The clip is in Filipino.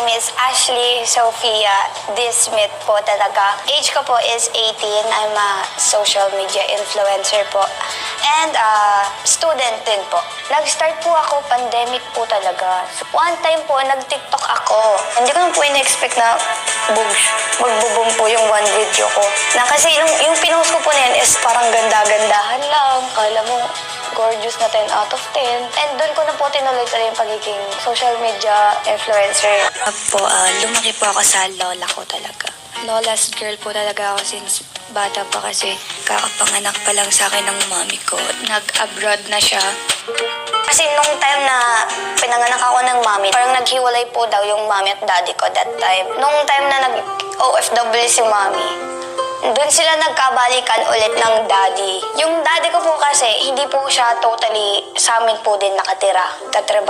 Miss Ashley Sophia Dismit po talaga. Age ko po is 18. I'm a social media influencer po. And student din po. Nag-start po ako, pandemic po talaga. So, one time po, nag-TikTok ako. Hindi ko na po in-expect na magbo-boom po yung one video ko. Na kasi yung pinost ko po na yan is parang ganda-gandahan lang. Kala mo, gorgeous na 10 out of 10. And doon ko na po tinuloy yung pagiging social media influencer. Lumaki po ako sa lola ko talaga. Lola's girl po talaga ako since bata pa kasi kakapanganak pa lang sa akin ng mami ko. Nag-abroad na siya. Kasi nung time na pinanganak ako ng mami, parang naghiwalay po daw yung mami at daddy ko that time. Nung time na nag-OFW si mami, doon sila nagkabalikan ulit ng daddy. Yung daddy ko po kasi, hindi po siya totally sa amin po din nakatira. Tatrabaho